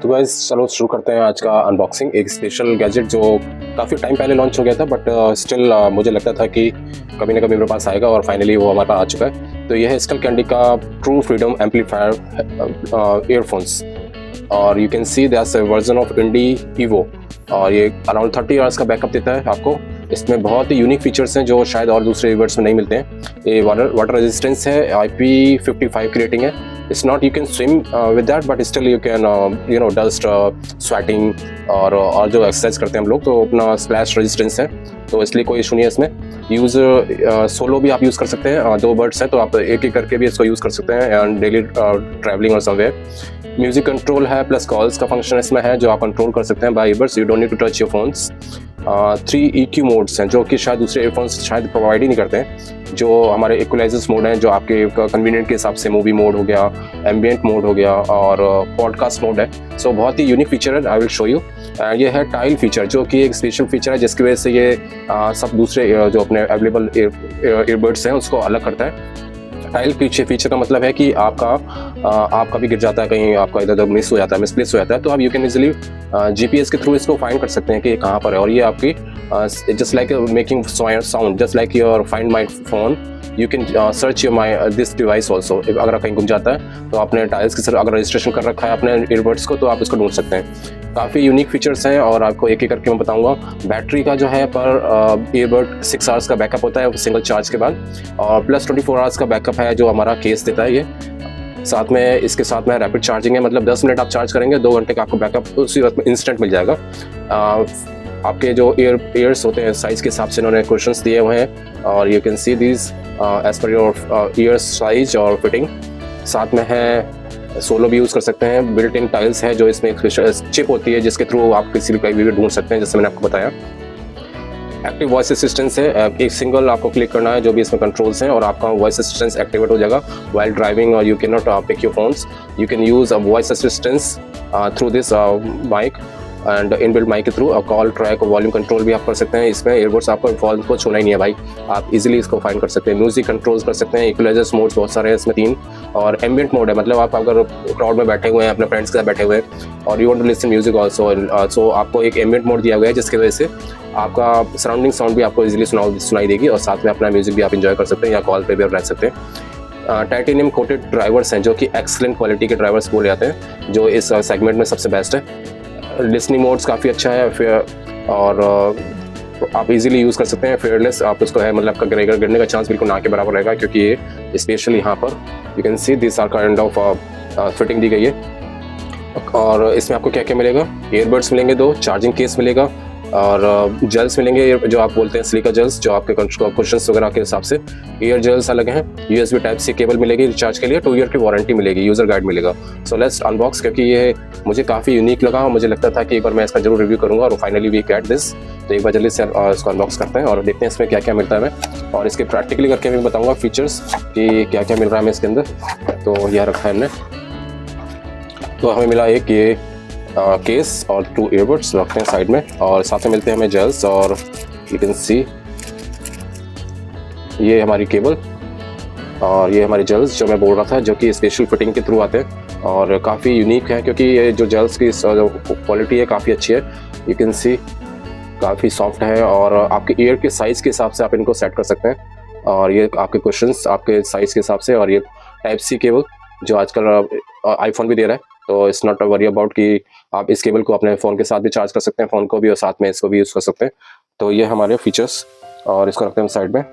तो गाइस चलो शुरू करते हैं आज का अनबॉक्सिंग। एक स्पेशल गैजेट जो काफ़ी टाइम पहले लॉन्च हो गया था, बट स्टिल मुझे लगता था कि कभी ना कभी मेरे पास आएगा और फाइनली वो हमारे पास आ चुका है। तो यह है स्कल कैंडी का ट्रू फ्रीडम एम्पलीफायर ईयरफोन्स, और you can see that's version of Indy evo, और ये अराउंड 30 आवर्स का बैकअप देता है आपको। इसमें बहुत ही यूनिक फीचर्स हैं जो शायद और दूसरे ईयरबड्स में नहीं मिलते हैं। ये वाटर रेजिस्टेंस है, IP55 की रेटिंग है। It's not you can swim with that, but still you can dust, sweating और जो एक्सरसाइज करते हैं हम लोग तो अपना स्प्लैश रेजिस्टेंस है, तो इसलिए कोई इशू नहीं है इसमें। यूज़ सोलो भी आप यूज़ कर सकते हैं, 2 बर्ड्स हैं तो आप एक एक करके भी इसको यूज़ कर सकते हैं एंड डेली ट्रैवलिंग और समवेयर। म्यूजिक कंट्रोल है प्लस कॉल्स का फंक्शन इसमें है जो आप कंट्रोल कर सकते हैं by earbuds. You don't need to touch your phones. 3 EQ modes हैं जो कि शायद दूसरे ईयरफोन्स शायद प्रोवाइड ही नहीं करते हैं। जो हमारे इक्वलाइजर्स मोड हैं जो आपके कन्वीनियंट के हिसाब से, मूवी मोड हो गया, एम्बियंट मोड हो गया और पॉडकास्ट मोड है। सो बहुत ही यूनिक फीचर है, आई विल शो यू। ये है टाइल फीचर जो कि एक स्पेशल फीचर है जिसकी वजह से ये सब दूसरे जो अपने अवेलेबल ईयरबड्स हैं उसको अलग करता है। टाइल फीचर का मतलब है कि आपका भी गिर जाता है, कहीं आपका इधर उधर मिस हो जाता है, मिसप्लेस हो जाता है, तो आप यू कैन इजीली GPS के थ्रू इसको फाइंड कर सकते हैं कि ये कहाँ पर है। और ये आपकी just like making sound, just like your find my phone, you can search your my this device also. अगर कहीं गुम जाता है तो आपने टाइल्स के साथ अगर रजिस्ट्रेशन कर रखा है अपने ईयरबड्स को तो आप इसको ढूंढ सकते हैं। काफ़ी यूनिक फीचर्स हैं और आपको एक एक करके मैं बताऊंगा। बैटरी का जो है पर ईयरबड 6 आवर्स का बैकअप होता है सिंगल चार्ज के बाद, और प्लस 24 आवर्स का बैकअप है जो हमारा केस देता है ये। साथ में इसके साथ में रैपिड चार्जिंग है, मतलब 10 मिनट आप चार्ज करेंगे 2 घंटे का आपको बैकअप उसी वक्त में इंस्टेंट मिल जाएगा। आपके जो ईयर्स होते हैं साइज़ के हिसाब से इन्होंने क्वेश्चंस दिए हुए हैं, और you can see this as per your ears size और फिटिंग। साथ में है सोलो भी यूज़ कर सकते हैं। बिल्ट इन टाइल्स है जो इसमें एक चिप होती है जिसके थ्रू आप किसी भी कहीं भी ढूंढ सकते हैं, जैसे मैंने आपको बताया। एक्टिव वॉइस असिस्टेंस है, एक सिंगल आपको क्लिक करना है जो भी इसमें कंट्रोल्स हैं और आपका वॉइस असिस्टेंस एक्टिवेट हो जाएगा वाइल ड्राइविंग, और you can not pick your phones. You can use a voice assistance through this mic and inbuilt mic के थ्रू कॉल, ट्रैक और वॉल्यूम कंट्रोल भी आप कर सकते हैं। इसमें ईयरबड्स आपको फॉन को छूना ही नहीं है भाई, आप इजीली इसको फाइंड कर सकते हैं। म्यूजिक कंट्रोल्स कर सकते हैं। इक्वलाइजर्स मोड्स बहुत सारे हैं इसमें 3, और एम्बियंट मोड है, मतलब आप अगर क्राउड में बैठे हुए हैं अपने फ्रेंड्स के साथ बैठे हुए हैं और you want to listen music also, so आपको एक एम्बियंट मोड दिया गया है जिसकी वजह से आपका सराउंडिंग साउंड भी आपको इजीली सुनाई देगी, और साथ में अपना म्यूजिक भी आप इंजॉय कर सकते हैं या कॉल पे भी रह सकते हैं। टाइटेनियम कोटेड ड्राइवर्स हैं जो कि एक्सलेंट क्वालिटी के ड्राइवर्स बोले जाते हैं, जो इस सेगमेंट में सबसे बेस्ट है। लिसनिंग मोड्स काफ़ी अच्छा है फिर, और आप इजीली यूज़ कर सकते हैं। फेयरलेस आप उसको है, मतलब आपका गिरने का चांस बिल्कुल ना के बराबर रहेगा, क्योंकि ये स्पेशली यहाँ पर you can see this are kind of fitting दी गई है। और इसमें आपको क्या क्या मिलेगा? ईयरबड्स मिलेंगे 2, चार्जिंग केस मिलेगा, और जेल्स मिलेंगे जो आप बोलते हैं सिलिका जेल्स, जो आपके क्वेश्चंस वगैरह के हिसाब से। ईयर जेल्स अलग हैं। USB Type-C केबल मिलेगी रिचार्ज के लिए, 2 ईयर की वारंटी मिलेगी, यूज़र गाइड मिलेगा। सो लेट्स अनबॉक्स, क्योंकि ये मुझे काफ़ी यूनिक लगा और मुझे लगता था कि एक बार मैं इसका जरूर रिव्यू करूँगा, और फाइनली वी गेट दिस। तो एक बार जल्दी से इसको अनबॉक्स करते हैं और देखते हैं इसमें क्या क्या मिलता है हमें, और इसके प्रैक्टिकली करके मैं बताऊँगा फीचर्स कि क्या क्या मिल रहा है हमें इसके अंदर। तो यह रखा है हमने। तो हमें मिला एक ये केस और 2 ईयरबड्स रखते हैं साइड में, और साथ में मिलते हैं हमें जेल्स, और यू कैन सी ये हमारी केबल और ये हमारी जेल्स जो मैं बोल रहा था, जो कि स्पेशल फिटिंग के थ्रू आते हैं और काफ़ी यूनिक है, क्योंकि ये जो जेल्स की क्वालिटी है काफ़ी अच्छी है। यू कैन सी काफ़ी सॉफ्ट है, और आपके ईयर के साइज़ के हिसाब से आप इनको सेट कर सकते हैं, और ये आपके क्वेश्चंस आपके साइज़ के हिसाब से। और ये Type-C केबल जो आजकल iPhone भी दे रहा है, तो इट्स नॉट वरी अबाउट कि आप इस केबल को अपने फ़ोन के साथ भी चार्ज कर सकते हैं, फ़ोन को भी, और साथ में इसको भी यूज़ कर सकते हैं। तो ये हमारे फीचर्स, और इसको रखते हैं साइड में।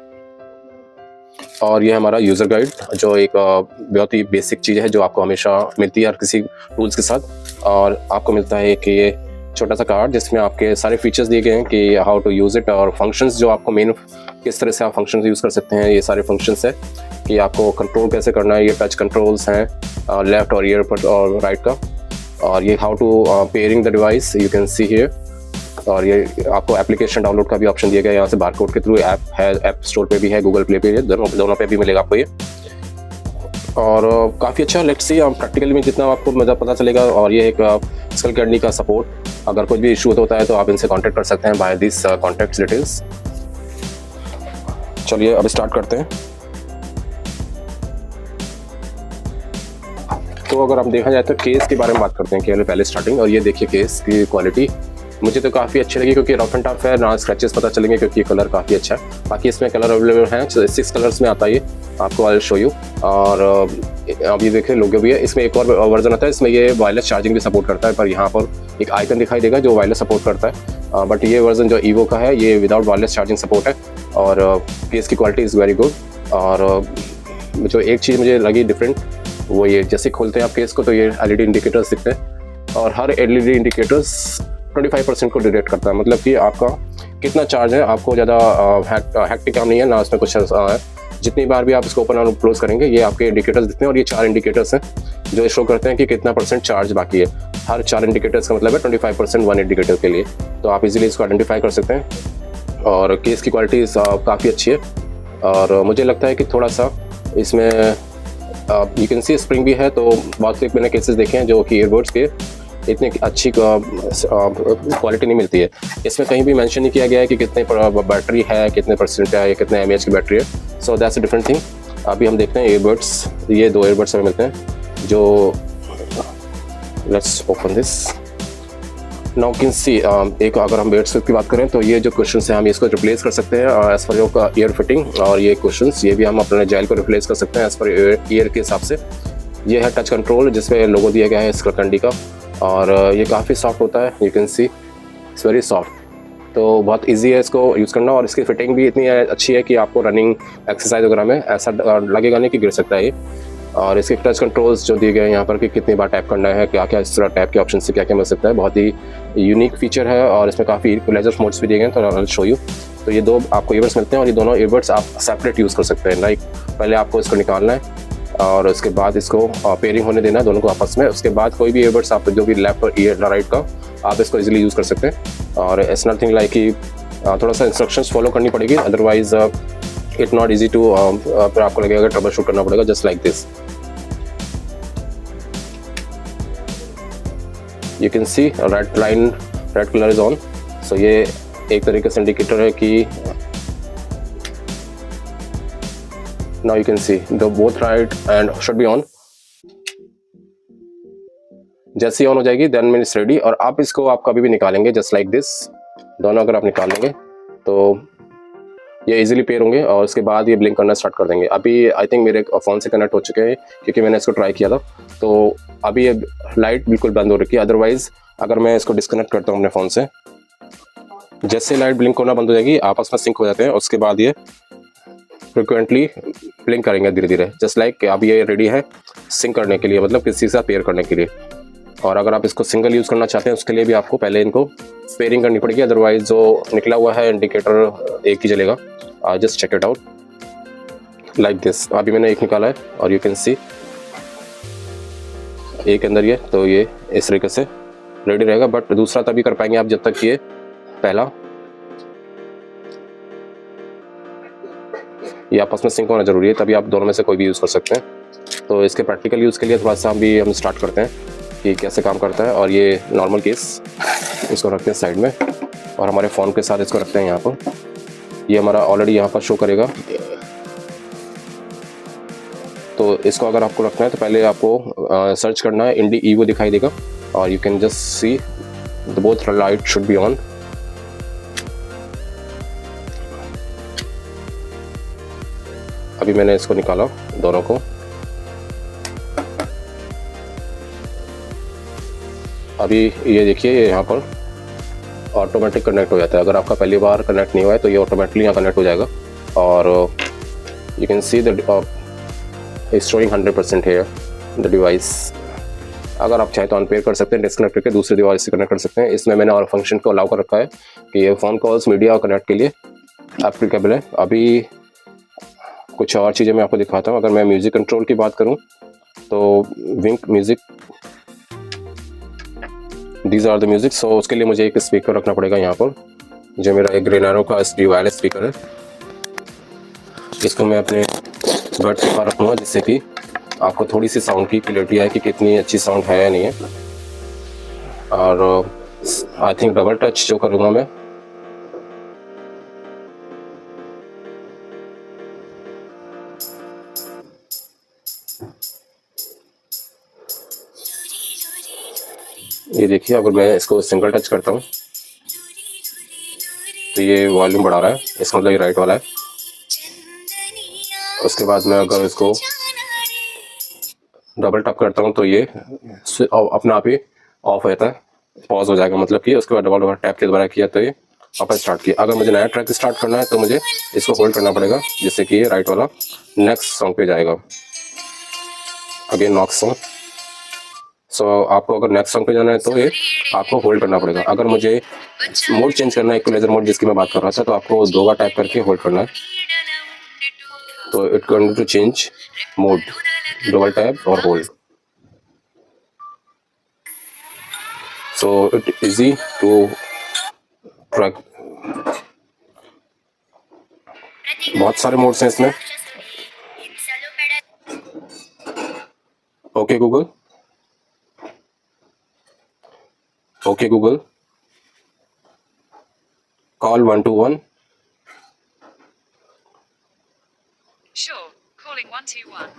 और ये हमारा यूज़र गाइड जो एक बहुत ही बेसिक चीज़ है जो आपको हमेशा मिलती है हर किसी टूल्स के साथ, और आपको मिलता है कि ये छोटा सा कार्ड जिसमें आपके सारे फीचर्स दिए गए हैं कि हाउ टू यूज़ इट, और फंक्शंस जो आपको मेन किस तरह से आप फंक्शंस यूज़ कर सकते हैं। ये सारे फंक्शंस है कि आपको कंट्रोल कैसे करना है। ये टच कंट्रोल्स हैं लेफ्ट और ईयर पर और राइट का, और ये how to pairing the device, you can see here. और ये आपको एप्लीकेशन डाउनलोड का भी ऑप्शन दिया गया है, यहाँ से बारकोड के थ्रू ऐप है, ऐप स्टोर पे भी है, गूगल प्ले पे है, दोनों पे भी मिलेगा आपको ये। और काफ़ी अच्छा, लेट्स सी प्रैक्टिकली में जितना आपको मज़ा पता चलेगा। और ये एक स्कल कैंडी का सपोर्ट, अगर कुछ भी इशू होता है तो आप इनसे कांटेक्ट कर सकते हैं बाय दिस कॉन्टैक्ट डिटेल्स। चलिए अब स्टार्ट करते हैं। तो अगर हम देखा जाए तो केस के बारे में बात करते हैं केवल पहले स्टार्टिंग। और ये देखिए केस की क्वालिटी मुझे तो काफ़ी अच्छी लगी, क्योंकि रफ एंड टफ है ना, स्क्रैचेस पता चलेंगे क्योंकि कलर काफ़ी अच्छा है। बाकी इसमें कलर अवेलेबल हैं, 6 कलर्स में आता है ये, आपको आई विल शो यू। और अब ये देखिए लोगो भी है। इसमें एक और वर्जन आता है, इसमें ये वायरलेस चार्जिंग भी सपोर्ट करता है, पर यहाँ पर एक आइकन दिखाई देगा जो वायरलेस सपोर्ट करता है। बट ये वर्जन जो ईवो का है ये विदाउट वायरलेस चार्जिंग सपोर्ट है। और केस की क्वालिटी इज़ वेरी गुड। और जो एक चीज़ मुझे लगी डिफरेंट वो ये, जैसे खोलते हैं आप केस को तो ये LED इंडिकेटर्स दिखते हैं, और हर LED इंडिकेटर्स 25% को डिटेक्ट करता है। मतलब कि आपका कितना चार्ज है, आपको ज़्यादा हैक्टिक काम नहीं है ना, उसमें कुछ है। जितनी बार भी आप इसको ओपन और क्लोज करेंगे ये आपके इंडिकेटर्स दिखते हैं, और ये 4 इंडिकेटर्स हैं जो शो करते हैं कि कितना % चार्ज बाकी है। हर 4 इंडिकेटर्स का मतलब है 25% 1 इंडिकेटर के लिए, तो आप इजीली इसको आइडेंटिफाई कर सकते हैं। और केस की क्वालिटी काफ़ी अच्छी है, और मुझे लगता है कि थोड़ा सा इसमें यू कैन सी स्प्रिंग भी है। तो बहुत से मैंने केसेस देखे हैं जो कि ईयरबड्स के इतनी अच्छी क्वालिटी नहीं मिलती है। इसमें कहीं भी मेंशन नहीं किया गया है कि कितने बैटरी है, कितने % है, या कितने mAh की बैटरी है। So that's a different thing. अभी हम देखते हैं ईयरबड्स, ये 2 ईयरबड्स हमें मिलते हैं जो, let's open this now can see. एक अगर हम बेड्स की बात करें तो ये जो क्वेश्चन है हम इसको रिप्लेस कर सकते हैं as per your year fitting, और ये क्वेश्चन ये भी हम अपने जेल को रिप्लेस कर सकते हैं एज पर ईयर के हिसाब से। ये है टच कंट्रोल जिसमें लोगो दिया गया है स्कैंडी का, और ये काफ़ी सॉफ्ट होता है, you can see it's very soft. तो बहुत इजी है इसको यूज़ करना, और इसकी फिटिंग भी इतनी अच्छी है कि आपको रनिंग एक्सरसाइज वगैरह में ऐसा लगेगा नहीं कि गिर सकता है ये। और इसके टच कंट्रोल्स जो दिए गए हैं यहाँ पर कि कितनी बार टैप करना है, क्या क्या इस तरह टैप के ऑप्शन से क्या क्या मिल सकता है, बहुत ही यूनिक फीचर है। और इसमें काफ़ी इक्वलाइजर मोड्स भी दिए गए हैं, तो आई विल शो यू। तो ये 2 आपको ईयरबड्स मिलते हैं, और ये दोनों ईयरबड्स आप सेपरेट यूज़ कर सकते हैं। लाइक पहले आपको इसको निकालना है और उसके बाद इसको पेयरिंग होने देना है दोनों को आपस में। उसके बाद कोई भी ईयरबड्स आप जो भी लेफ्ट और ईयर राइट का आप इसको इजीली यूज़ कर सकते हैं। और इट्स नथिंग लाइक कि थोड़ा सा इंस्ट्रक्शंस फॉलो करनी पड़ेगी, otherwise it not easy to, फिर आपको लगेगा ट्रबल शूट करना पड़ेगा just like this. You can see red line, red colour is on. So ये एक तरीके से इंडिकेटर है कि now you can see the both right and should be on। जैसे ही ऑन हो जाएगी then means ready। और आप इसको आप कभी भी निकालेंगे जस्ट लाइक दिस, दोनों अगर आप निकाल लेंगे तो ये इजीली पेयर होंगे, और उसके बाद ये ब्लिंक करना स्टार्ट कर देंगे। अभी आई थिंक मेरे फ़ोन से कनेक्ट हो चुके हैं क्योंकि मैंने इसको ट्राई किया था, तो अभी ये लाइट बिल्कुल बंद हो रखी है। अदरवाइज़ अगर मैं इसको डिस्कनेक्ट करता हूँ अपने फ़ोन से, जैसे लाइट ब्लिंक होना बंद हो जाएगी आपस में सिंक हो जाते हैं, उसके बाद ये फ्रिक्वेंटली ब्लिंक करेंगे धीरे धीरे, जस्ट लाइक अब ये रेडी है सिंक करने के लिए, मतलब किसी से पेयर करने के लिए। और अगर आप इसको सिंगल यूज़ करना चाहते हैं उसके लिए भी आपको पहले इनको पेयरिंग करनी पड़ेगी, अदरवाइज जो निकला हुआ है इंडिकेटर एक ही जलेगा। Just check it out like this. अभी मैंने एक निकाला है और यू कैन सी एक अंदर ये, तो ये इस तरीके से रेडी रहेगा। बट दूसरा तभी कर पाएंगे आप जब तक ये पहला ये आपस में सिंक होना जरूरी है, तभी आप दोनों में से कोई भी यूज़ कर सकते हैं। तो इसके प्रैक्टिकल यूज़ के लिए थोड़ा सा हम स्टार्ट करते हैं कि कैसे काम करता है। और ये नॉर्मल केस इसको रखते हैं साइड में, और हमारे फ़ोन के साथ इसको रखते हैं यहाँ पर। ये हमारा ऑलरेडी यहाँ पर शो करेगा। तो इसको अगर आपको रखना है तो पहले आपको सर्च करना है, इंडी ईवो दिखाई देगा, और you can just see the both light should be on. अभी मैंने इसको निकाला दोनों को। अभी ये देखिए ये यहाँ पर ऑटोमेटिक कनेक्ट हो जाता है। अगर आपका पहली बार कनेक्ट नहीं हुआ है तो ये ऑटोमेटिकली यहाँ कनेक्ट हो जाएगा, और you can see the showing 100% है द डिवाइस। अगर आप चाहें तो अनपेयर कर सकते हैं, डिस्कनेक्ट करके दूसरे डिवाइस से कनेक्ट कर सकते हैं। इसमें मैंने और फंक्शन को अलाउ कर रखा है कि ये फ़ोन कॉल्स, मीडिया और कनेक्ट के लिए एप्लीकेबल है। अभी कुछ और चीज़ें मैं आपको दिखाता हूँ। अगर मैं म्यूज़िक कंट्रोल की बात करूँ तो Wynk music, these are the music. So उसके लिए मुझे एक स्पीकर रखना पड़ेगा यहाँ पर, जो मेरा एक ग्रेनारो का वायरलेस स्पीकर है। इसको मैं अपने बर्ड के पास रखूँगा जिससे कि आपको थोड़ी सी साउंड की क्लियरिटी है कि कितनी अच्छी साउंड है या नहीं है। और आई थिंक डबल टच जो करूँगा मैं, ये देखिए अगर मैं इसको सिंगल टच करता हूँ तो ये वॉल्यूम बढ़ा रहा है, इसका मतलब ये राइट वाला है। उसके बाद मैं अगर इसको डबल टैप करता हूँ तो ये अपने आप ही ऑफ हो जाता है, पॉज हो जाएगा मतलब कि। उसके बाद डबल टैप के दोबारा किया तो ये वापस स्टार्ट किया। अगर मुझे नया ट्रैक स्टार्ट करना है तो मुझे इसको होल्ड करना पड़ेगा, जिससे कि ये राइट वाला नेक्स्ट सॉन्ग पे जाएगा। Again next song. सो आपको अगर नेक्स्ट सॉन्ग पे जाना है तो ये आपको होल्ड करना पड़ेगा। अगर मुझे मोड चेंज करना है, इक्वलाइजर मोड जिसकी मैं बात कर रहा था, तो आपको 2 बार टैप करके होल्ड करना है। तो it going to change mode, double tap और hold. So it easy to track. बहुत सारे मोड्स हैं इसमें। Okay Google, okay Google, call 121। Sure, calling 121.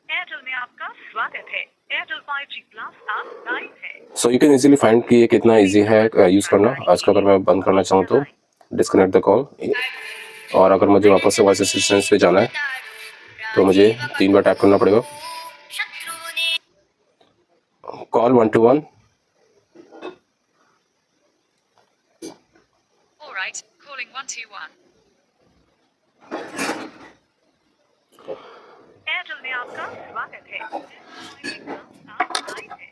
Airtel में आपका स्वागत है। एयरटेल 5G प्लस आप लाइव है। So you can easily find कि ये कितना इजी है यूज़ करना। आज का अगर मैं बंद करना चाहूँ तो डिस्कनेक्ट द कॉल, और अगर मुझे वापस से वॉइस असिस्टेंस पे जाना है तो मुझे 3 बार टैप करना पड़ेगा। Call 121। All right, calling 121. Airtel में आपका स्वागत है। आप लाइव है।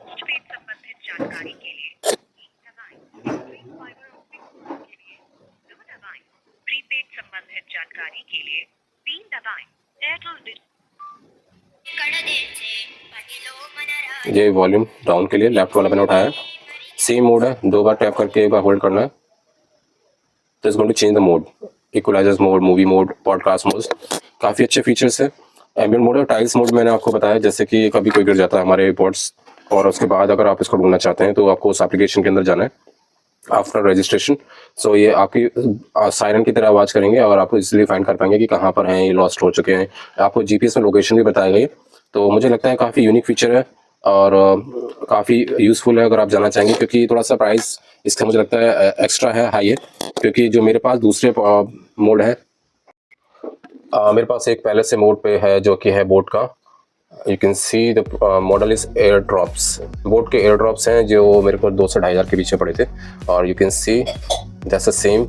पोस्टपेड संबंधित जानकारी के लिए प्रीपेड संबंधित जानकारी के लिए 3 दबाएं। एयरटेल ये वॉल्यूम डाउन के लिए लेफ्ट वाला मैंने उठाया है। सेम मोड है, 2 बार टैप करके एक बार होल्ड करना है तो it's going to change the mode. Equalizers mode, movie mode, podcast mode, काफ़ी अच्छे फीचर्स है। एम्बिएंट मोड और टाइल्स मोड मैंने आपको बताया, जैसे कि कभी कोई गिर जाता है हमारे एयरपोर्ट्स, और उसके बाद अगर आप इसको ढूंढना चाहते हैं तो आपको उस एप्लीकेशन के अंदर जाना है आफ्टर रजिस्ट्रेशन। सो ये आपकी सायरन की तरह आवाज़ करेंगे और आपको इसलिए फाइंड कर पाएंगे कि कहाँ पर हैं, ये लॉस्ट हो चुके हैं। आपको जीपीएस में लोकेशन भी बताएगा ये। तो मुझे लगता है काफ़ी यूनिक फीचर है और काफ़ी यूज़फुल है अगर आप जाना चाहेंगे, क्योंकि थोड़ा सा प्राइस इसका मुझे लगता है एक्स्ट्रा है, हाई है, क्योंकि जो मेरे पास दूसरे मोड है, मेरे पास एक पहले से मोड पे है जो कि है बोट का। You can see the model is air drops. Boat के एयर ड्रॉप्स हैं जो मेरे को 2 से 2.5 हज़ार के पीछे पड़े थे, और you can see that's the same.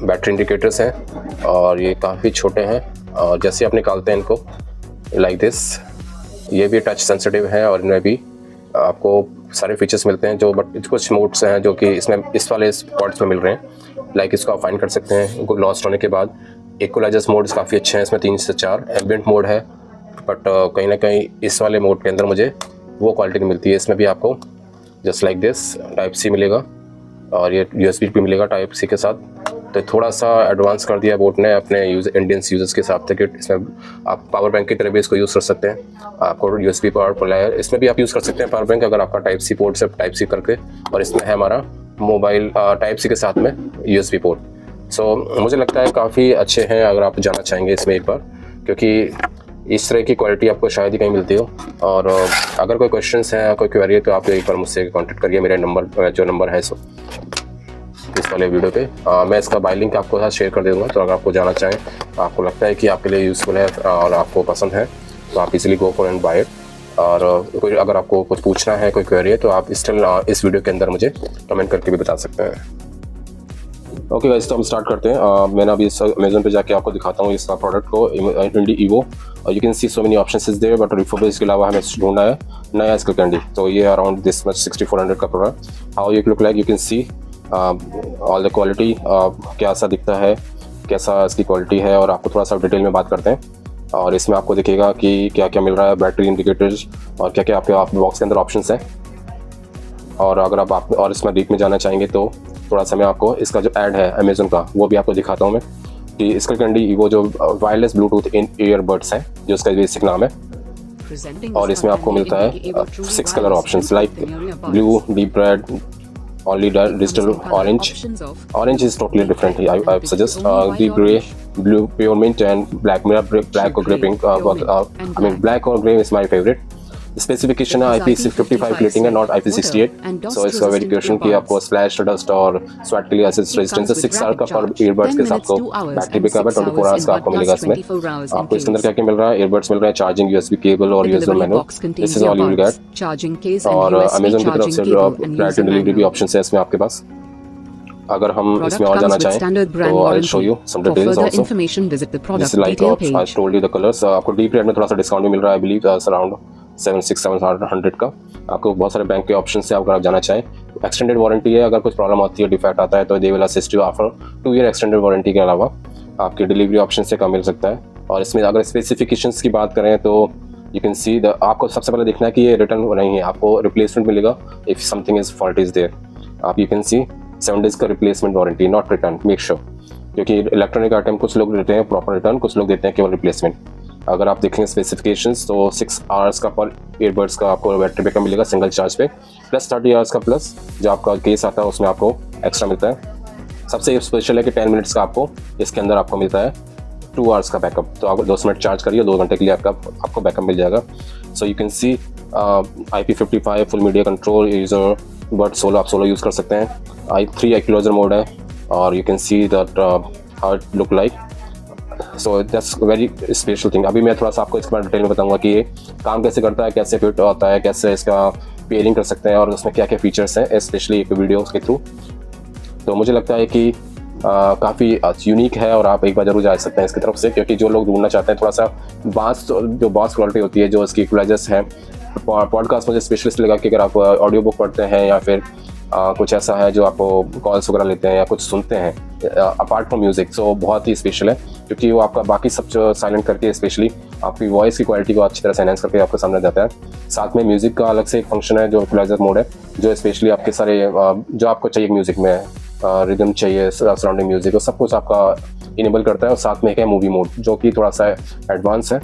Battery indicators हैं और ये काफ़ी छोटे हैं, और जैसे आप निकालते हैं इनको लाइक दिस, ये भी टच सेंसिटिव है और इनमें भी आपको सारे फीचर्स मिलते हैं जो, बट कुछ मोड्स हैं जो कि इसमें इस वाले पॉड्स में मिल रहे हैं। लाइक इसको आप फाइंड कर सकते हैं उनको लॉस्ट होने के बाद। इक्वलाइजर्स मोड्स काफ़ी अच्छे हैं, इसमें 3 से 4। एम्बिएंट मोड है, बट कहीं ना कहीं इस वाले मोड के अंदर मुझे वो क्वालिटी नहीं मिलती है। इसमें भी आपको just like this type C मिलेगा, और ये USB भी मिलेगा टाइप सी के साथ। तो थोड़ा सा एडवांस कर दिया बोट ने अपने इंडियन यूजर्स के हिसाब से कि इसमें आप पावर बैंक की तरह भी इसको यूज़ कर सकते हैं। आपको USB पावर प्लायर इसमें भी आप यूज़ कर सकते हैं पावर बैंक, अगर आपका टाइप सी पोर्ट से टाइप सी करके, और इसमें है हमारा मोबाइल टाइप सी के साथ में USB पोर्ट। सो मुझे लगता है काफ़ी अच्छे हैं अगर आप जाना चाहेंगे इसमें एक बार, क्योंकि इस तरह की क्वालिटी आपको शायद ही कहीं मिलती हो। और अगर कोई क्वेश्चंस हैं, कोई क्वेरी है, तो आप एक बार मुझसे कांटेक्ट करिए। मेरे नंबर जो नंबर है सो इस वाले वीडियो पे मैं इसका बाय लिंक आपको साथ शेयर कर दे दूँगा। तो अगर आपको जाना चाहें, आपको लगता है कि आपके लिए यूज़फुल है और आपको पसंद है, तो आप easily go for and buy it. और कोई अगर आपको कुछ पूछना है, कोई क्वेरी है, तो आप स्टिल इस वीडियो के अंदर मुझे कमेंट करके भी बता सकते हैं। ओके गाइस, तो हम स्टार्ट करते हैं। मैंने अभी इस अमेजन पे जाके आपको दिखाता हूँ इसका प्रोडक्ट को, इंडी ईवो। और you can see so many options is there, but refurbished के अलावा हमें ढूंढना है नया स्कलकैंडी। तो ये अराउंड दिस मच 6400 का product. How you look like, you can see all the quality, कैसा दिखता है, कैसा इसकी क्वालिटी है, और आपको थोड़ा सा डिटेल में बात करते हैं। और इसमें आपको दिखेगा कि क्या क्या मिल रहा है, बैटरी इंडिकेटर्स और क्या क्या आपके बॉक्स के अंदर ऑप्शंस हैं। और अगर आप और इसमें डीप में जाना चाहेंगे तो थोड़ा सा मैं आपको इसका जो ऐड है अमेजन का वो भी आपको दिखाता हूँ मैं, कि स्कलकैंडी ईवो जो वायरलेस ब्लूटूथ इन ईयरबड्स है, जो इसका बेसिक नाम है। और इसमें आपको मिलता है 6 colour options like blue, deep red, only digital orange. Orange is totally different. I suggest the gray, blue, pure mint, and black. Black or grey pink. I mean, black or grey is my favorite. Specification है IP55 rating है, not IP68. सो इसका verification कि आपको splash, dust और sweat के लिए resistance है 6 hours का पर ईयरबड्स के साथ आपको बैटरी बैकअप है 24 आवर्स का आपको मिलेगा इसमें. आपको इसके अंदर क्या क्या मिल रहा है, ईयरबड्स मिल रहे हैं, चार्जिंग USB केबल और USB manual. This is all you will get. और अमेजन की तरफ से डायरेक्ट डिलीवरी भी ऑप्शन है इसमें आपके पास. अगर हम इसमें और जाना चाहें तो I will show you some details also. This is like I told you the colours. आपको डीप रेड में थोड़ा सा डिस्काउंट भी मिल रहा है, आई बिलीव अराउंड 700 का. आपको बहुत सारे बैंक के ऑप्शन से अगर आप जाना चाहें. एक्सटेंडेड वारंटी है, अगर कुछ प्रॉब्लम आती है, डिफेक्ट आता है तो they will assist you after 2 year extended warranty के अलावा आपके डिलीवरी ऑप्शन से कम मिल सकता है. और इसमें अगर स्पेसिफिकेशंस की बात करें तो यू कैन सी आपको सबसे पहले देखना है कि ये रिटर्न नहीं है, आपको रिप्लेसमेंट मिलेगा if something is fault is there. आप यू कैन सी 7 डेज का replacement warranty, not return, make sure. क्योंकि इलेक्ट्रॉनिक आइटम कुछ लोग देते हैं प्रॉपर रिटर्न, कुछ लोग देते हैं केवल रिप्लेसमेंट. अगर आप देखेंगे स्पेसिफिकेशंस तो 6 आवर्स का पर ईयरबड्स का आपको बैटरी बैकअप मिलेगा सिंगल चार्ज पे, प्लस 30 आवर्स का प्लस जो आपका केस आता है उसमें आपको एक्स्ट्रा मिलता है. सबसे स्पेशल है कि 10 मिनट्स का आपको इसके अंदर आपको मिलता है 2 आवर्स का बैकअप. तो आप 2 मिनट चार्ज करिए, 2 घंटे के लिए आपको बैकअप मिल जाएगा. So you can C IP55 full media control user but solo, आप सोलो यूज़ कर सकते हैं. i3 एक्यूलाइजर मोड है और you can see that how it look like. So that's very special thing. अभी मैं थोड़ा सा आपको इसके बारे में डिटेल में बताऊंगा कि ये काम कैसे करता है, कैसे फिट होता है, कैसे इसका पेयरिंग कर सकते हैं और उसमें क्या क्या फीचर्स हैं, स्पेशली एक वीडियो के थ्रू. तो मुझे लगता है कि काफ़ी यूनिक है और आप एक बार जरूर जा सकते हैं इसकी तरफ से. क्योंकि जो लोग ढूंढना चाहते हैं थोड़ा सा बास क्वालिटी होती है जो इसकी इक्वलाइजर्स हैं. पॉडकास्ट मुझे स्पेशलिस्ट लगा कि अगर आप ऑडियो बुक पढ़ते हैं या फिर कुछ ऐसा है जो आपको कॉल्स वगैरह लेते हैं या कुछ सुनते हैं अपार्ट फ्रॉम म्यूजिक, सो बहुत ही स्पेशल है. क्योंकि वो आपका बाकी सब जो साइलेंट करके स्पेशली आपकी वॉइस की क्वालिटी को अच्छी तरह से एनहांस करके आपके सामने जाता है. साथ में म्यूजिक का अलग से एक फंक्शन है जो इक्वलाइजर मोड है, जो स्पेशली आपके सारे जो आपको चाहिए म्यूजिक में रिदम चाहिए, सराउंडिंग म्यूजिक, और सब कुछ आपका इनेबल करता है. और साथ में एक है मूवी मोड जो कि थोड़ा सा एडवांस है.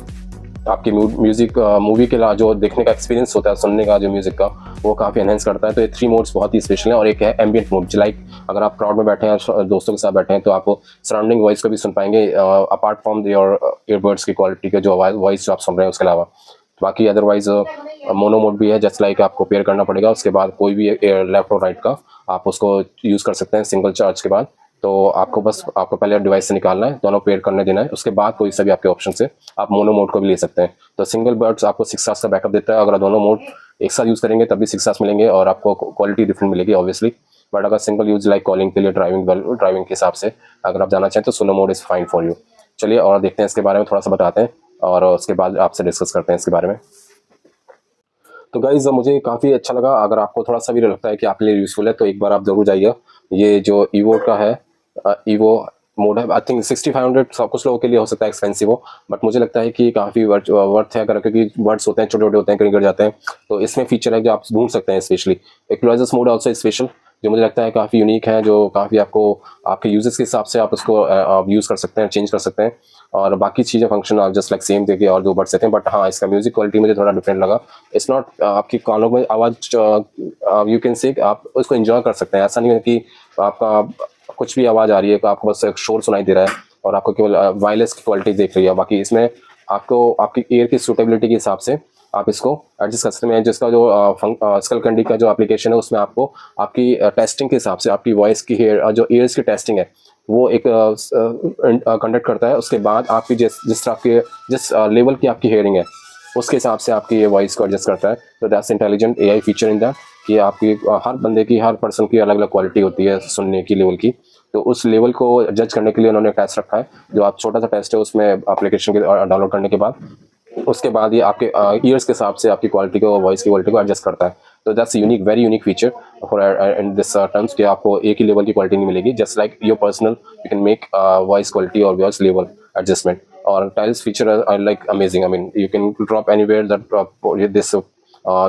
आपकी म्यूजिक मूवी के जो देखने का एक्सपीरियंस होता है, सुनने का जो म्यूजिक का, वो काफ़ी एनहेंस करता है. तो ये 3 मोड्स बहुत ही स्पेशल है. और एक है एम्बिएंट मोड, लाइक अगर आप क्राउड में बैठे हैं, दोस्तों के साथ बैठे हैं, तो आप सराउंडिंग वॉइस को भी सुन पाएंगे अपार्ट फ्रॉम योर ईयरबड्स की क्वालिटी के जो वॉइस जो आप सुन रहे हैं उसके अलावा. बाकी अदरवाइज मोनो मोड भी है, जस्ट लाइक आपको पेयर करना पड़ेगा. उसके बाद कोई भी लेफ्ट और राइट का आप उसको यूज़ कर सकते हैं सिंगल चार्ज के बाद. तो आपको पहले डिवाइस से निकालना है, दोनों पेयर करने देना है, उसके बाद कोई सा भी आपके ऑप्शन से आप मोनो मोड को भी ले सकते हैं. तो सिंगल बर्ड्स आपको 6 आवर्स का बैकअप देता है. अगर दोनों मोड एक साथ यूज़ करेंगे तब भी 6 आवर्स मिलेंगे और आपको क्वालिटी डिफरेंट मिलेगी ऑब्वियसली. बट अगर सिंगल यूज लाइक कॉलिंग के लिए, ड्राइविंग के हिसाब से अगर आप जाना चाहें तो solo mode is fine for you. चलिए और देखते हैं इसके बारे में, थोड़ा सा बताते हैं और उसके बाद आपसे डिस्कस करते हैं इसके बारे में. तो गाइज मुझे काफ़ी अच्छा लगा. अगर आपको थोड़ा सा भी लगता है कि आपके लिए यूज़फुल है तो एक बार आप जरूर जाइए. ये जो ईवो का है, ईवो मोड है, आई थिंक 6500 कुछ लोगों के लिए हो सकता है एक्सपेंसिव हो, बट मुझे लगता है कि काफ़ी वर्थ है. अगर क्योंकि बर्ड्स होते हैं छोटे छोटे होते हैं, कहीं गिर जाते हैं, तो इसमें फीचर है जो आप ढूंढ सकते हैं. Specially equalisers mode also special, जो मुझे लगता है काफ़ी यूनिक है, जो काफ़ी आपको आपके यूजेस के हिसाब से आप उसको यूज़ कर सकते हैं, चेंज कर सकते हैं. और बाकी चीज़ें फंक्शन आप जस्ट लाइक सेम देखिए और जो बर्ड्स देते हैं. बट हाँ, इसका म्यूजिक क्वालिटी मुझे थोड़ा डिफरेंट लगा. इट्स नॉट आपकी कानों में आवाज़, यू कैन से आप उसको एंजॉय कर सकते हैं. ऐसा नहीं है कि आपका कुछ भी आवाज़ आ रही है तो आपको बस एक शोर सुनाई दे रहा है और आपको केवल वायरलेस की क्वालिटी देख रही है. बाकी इसमें आपको आपकी ईयर की सूटेबिलिटी के हिसाब से आप इसको एडजस्ट कर सकते हैं. जिसका जो स्कल कैंडी का जो एप्लीकेशन है उसमें आपको आपकी टेस्टिंग के हिसाब से आपकी वॉइस की जो ईयर्स की टेस्टिंग है वो एक कंडक्ट करता है. उसके बाद आपकी जिस लेवल की आपकी हेयरिंग है उसके हिसाब से आपकी ये वॉइस को एडजस्ट करता है. तो that's intelligent AI feature in that कि आपकी हर बंदे की, हर पर्सन की अलग अलग क्वालिटी होती है सुनने की लेवल की. तो उस लेवल को जज करने के लिए उन्होंने टेस्ट रखा है. जो आप छोटा सा टेस्ट है उसमें एप्लीकेशन के डाउनलोड करने के बाद उसके बाद ये आपके ईयर्स के हिसाब से आपकी क्वालिटी को, वॉइस की क्वालिटी को एडजस्ट करता है. तो that's unique, very unique feature for in this terms कि आपको एक ही लेवल की क्वालिटी नहीं मिलेगी. Just like your personal you can make voice quality और वॉइस लेवल एडजस्टमेंट. और tiles feature are like amazing. I mean you can drop anywhere that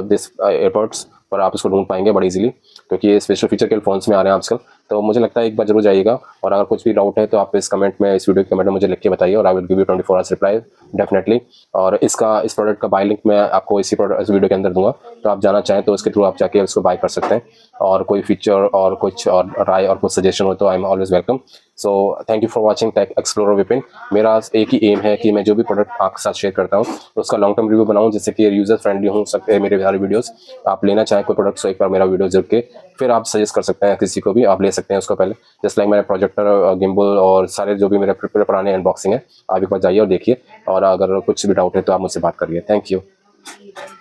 this airports पर आप इसको ढूंढ पाएंगे बड़ी इजीली, क्योंकि ये स्पेशल फीचर के फोन्स में आ रहे हैं आजकल. तो मुझे लगता है एक बार जरूर जाइएगा, और अगर कुछ भी डाउट है तो आप इस कमेंट में, इस वीडियो के कमेंट में मुझे लिख के बताइए, और I will give you 24 hours reply definitely. और इस प्रोडक्ट का बाय लिंक मैं आपको इस वीडियो के अंदर दूंगा, तो आप जाना चाहें तो उसके थ्रू आप जाके उसको बाय कर सकते हैं। और कोई फीचर और कुछ और राय और कुछ सजेशन हो तो I am always welcome. So thank you for watching Tech Explorer Vipin. मेरा एक ही एम है कि मैं जो भी प्रोडक्ट आपके साथ शेयर करता हूँ तो उसका लॉन्ग टर्म रिव्यू बनाऊँ, जिससे कि यूजर फ्रेंडली हो सकते हैं मेरे सारे वीडियोस। आप लेना चाहें कोई प्रोडक्ट तो एक बार मेरा वीडियो जरूर के फिर आप सजेस्ट कर सकते हैं, किसी को भी आप ले सकते हैं उसको पहले। जस्ट लाइक मेरे प्रोजेक्टर, गिम्बल और सारे जो भी मेरे पुराने अनबॉक्सिंग है, आप एक बार जाइए और देखिए, और अगर कुछ भी डाउट है तो आप मुझसे बात करिए। Thank you.